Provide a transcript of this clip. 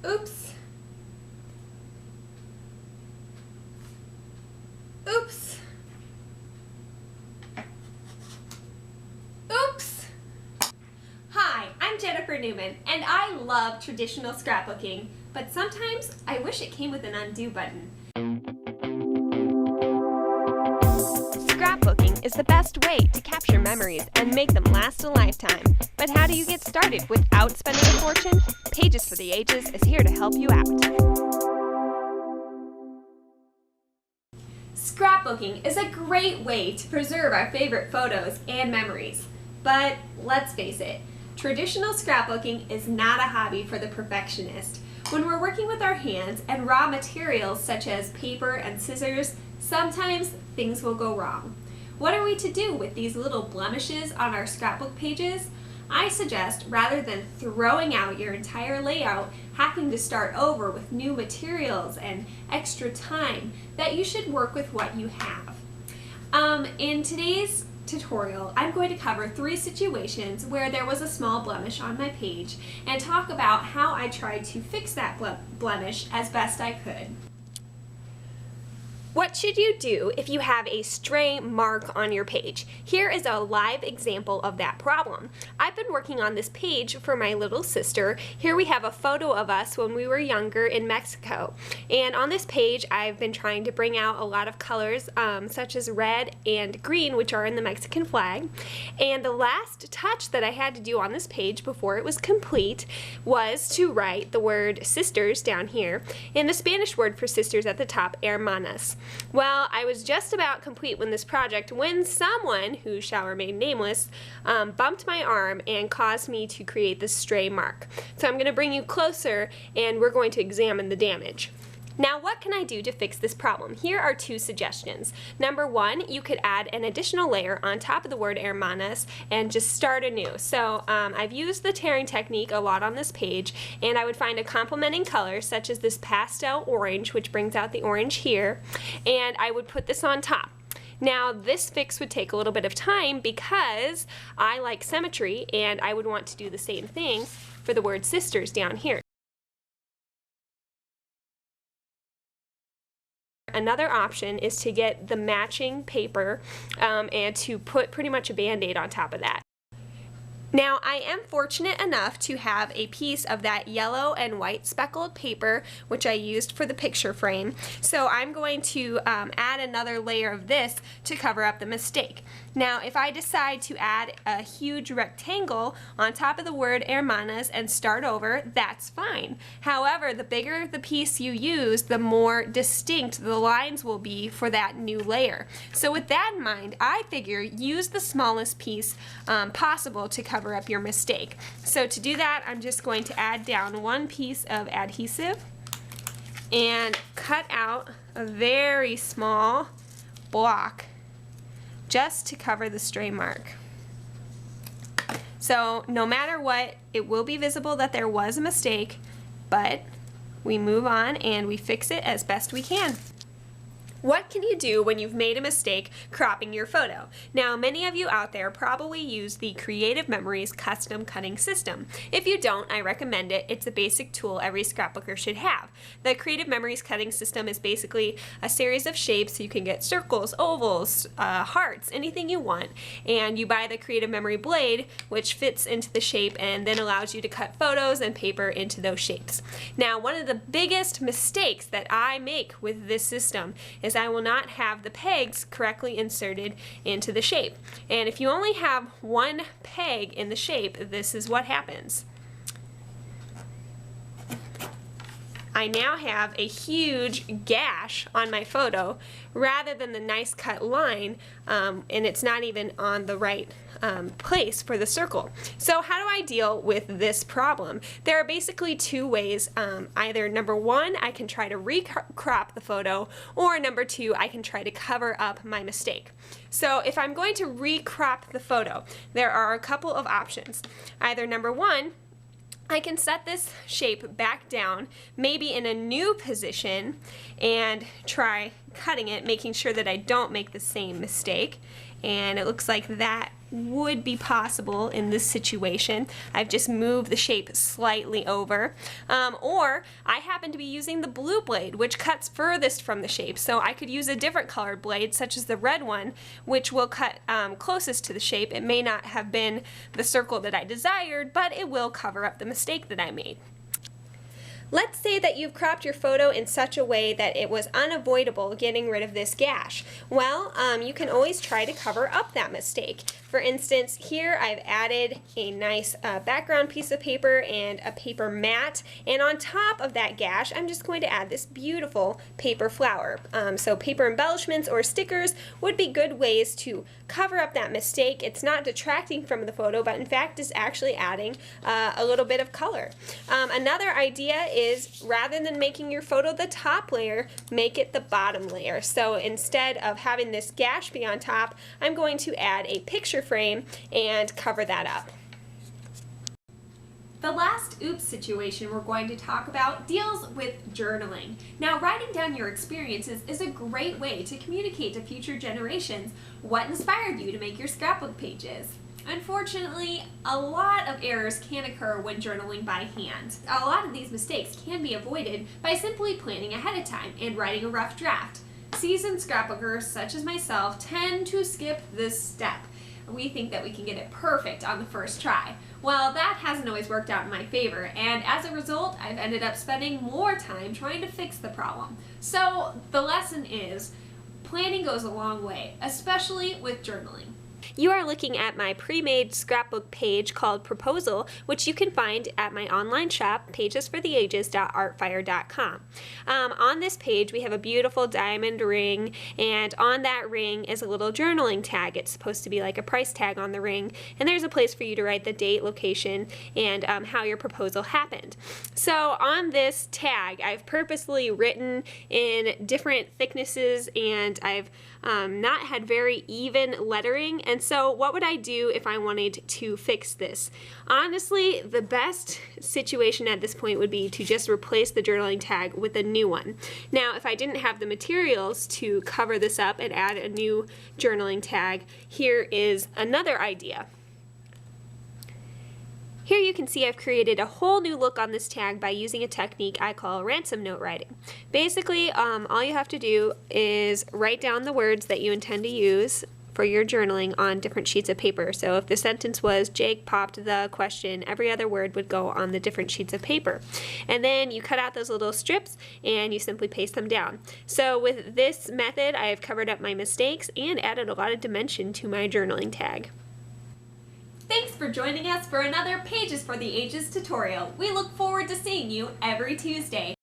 Oops. Oops. Oops. Hi, I'm Jennifer Newman, and I love traditional scrapbooking, but sometimes I wish it came with an undo button. Scrapbooking is the best way to capture memories and make them last a lifetime. But how do you get started without spending a fortune? Pages for the Ages is here to help you out. Scrapbooking is a great way to preserve our favorite photos and memories. But let's face it, traditional scrapbooking is not a hobby for the perfectionist. When we're working with our hands and raw materials such as paper and scissors, sometimes things will go wrong. What are we to do with these little blemishes on our scrapbook pages? I suggest, rather than throwing out your entire layout, having to start over with new materials and extra time, that you should work with what you have. In today's tutorial, I'm going to cover 3 situations where there was a small blemish on my page and talk about how I tried to fix that blemish as best I could. What should you do if you have a stray mark on your page? Here is a live example of that problem. I've been working on this page for my little sister. Here we have a photo of us when we were younger in Mexico. And on this page, I've been trying to bring out a lot of colors such as red and green, which are in the Mexican flag. And the last touch that I had to do on this page before it was complete was to write the word sisters down here and the Spanish word for sisters at the top, hermanas. Well, I was just about complete with this project when someone, who shall remain nameless, bumped my arm and caused me to create this stray mark. So I'm going to bring you closer and we're going to examine the damage. Now, what can I do to fix this problem? Here are 2 suggestions. Number 1, you could add an additional layer on top of the word hermanas and just start anew. So I've used the tearing technique a lot on this page, and I would find a complementing color such as this pastel orange, which brings out the orange here, and I would put this on top. Now, this fix would take a little bit of time because I like symmetry, and I would want to do the same thing for the word sisters down here. Another option is to get the matching paper and to put pretty much a band-aid on top of that. Now, I am fortunate enough to have a piece of that yellow and white speckled paper, which I used for the picture frame. So I'm going to add another layer of this to cover up the mistake. Now, if I decide to add a huge rectangle on top of the word hermanas and start over, that's fine. However, the bigger the piece you use, the more distinct the lines will be for that new layer. So with that in mind, I figure use the smallest piece possible to cover up your mistake. So to do that, I'm just going to add down 1 piece of adhesive and cut out a very small block just to cover the stray mark. So no matter what, it will be visible that there was a mistake, but we move on and we fix it as best we can. What can you do when you've made a mistake cropping your photo? Now, many of you out there probably use the Creative Memories custom cutting system. If you don't, I recommend it. It's a basic tool every scrapbooker should have. The Creative Memories cutting system is basically a series of shapes. You can get circles, ovals, hearts, anything you want. And you buy the Creative Memory blade, which fits into the shape and then allows you to cut photos and paper into those shapes. Now, one of the biggest mistakes that I make with this system is I will not have the pegs correctly inserted into the shape. And if you only have 1 peg in the shape, this is what happens. I now have a huge gash on my photo rather than the nice cut line, and it's not even on the right place for the circle. So how do I deal with this problem? There are basically 2 ways. Either number 1, I can try to recrop the photo, or number 2, I can try to cover up my mistake. So if I'm going to recrop the photo, there are a couple of options. Either number 1, I can set this shape back down, maybe in a new position, and try cutting it, making sure that I don't make the same mistake. And it looks like that would be possible in this situation. I've just moved the shape slightly over. Or I happen to be using the blue blade, which cuts furthest from the shape. So I could use a different colored blade, such as the red one, which will cut closest to the shape. It may not have been the circle that I desired, but it will cover up the mistake that I made. Let's say that you've cropped your photo in such a way that it was unavoidable getting rid of this gash. Well, you can always try to cover up that mistake. For instance, here I've added a nice background piece of paper and a paper mat, and on top of that gash I'm just going to add this beautiful paper flower. So paper embellishments or stickers would be good ways to cover up that mistake. It's not detracting from the photo, but in fact is actually adding a little bit of color. Another idea is, rather than making your photo the top layer, make it the bottom layer. So instead of having this gash be on top, I'm going to add a picture frame and cover that up. The last oops situation we're going to talk about deals with journaling. Now, writing down your experiences is a great way to communicate to future generations what inspired you to make your scrapbook pages. Unfortunately, a lot of errors can occur when journaling by hand. A lot of these mistakes can be avoided by simply planning ahead of time and writing a rough draft. Seasoned scrapbookers, such as myself, tend to skip this step. We think that we can get it perfect on the first try. Well, that hasn't always worked out in my favor, and as a result, I've ended up spending more time trying to fix the problem. So the lesson is, planning goes a long way, especially with journaling. You are looking at my pre-made scrapbook page called Proposal, which you can find at my online shop, pagesfortheages.artfire.com. On this page, we have a beautiful diamond ring, and on that ring is a little journaling tag. It's supposed to be like a price tag on the ring, and there's a place for you to write the date, location, and how your proposal happened. So on this tag, I've purposely written in different thicknesses, and I've not had very even lettering. And so what would I do if I wanted to fix this? Honestly, the best situation at this point would be to just replace the journaling tag with a new one. Now, if I didn't have the materials to cover this up and add a new journaling tag, here is another idea. Here you can see I've created a whole new look on this tag by using a technique I call ransom note writing. Basically, all you have to do is write down the words that you intend to use for your journaling on different sheets of paper. So if the sentence was, Jake popped the question, every other word would go on the different sheets of paper. And then you cut out those little strips and you simply paste them down. So with this method, I have covered up my mistakes and added a lot of dimension to my journaling tag. Thanks for joining us for another Pages for the Ages tutorial. We look forward to seeing you every Tuesday.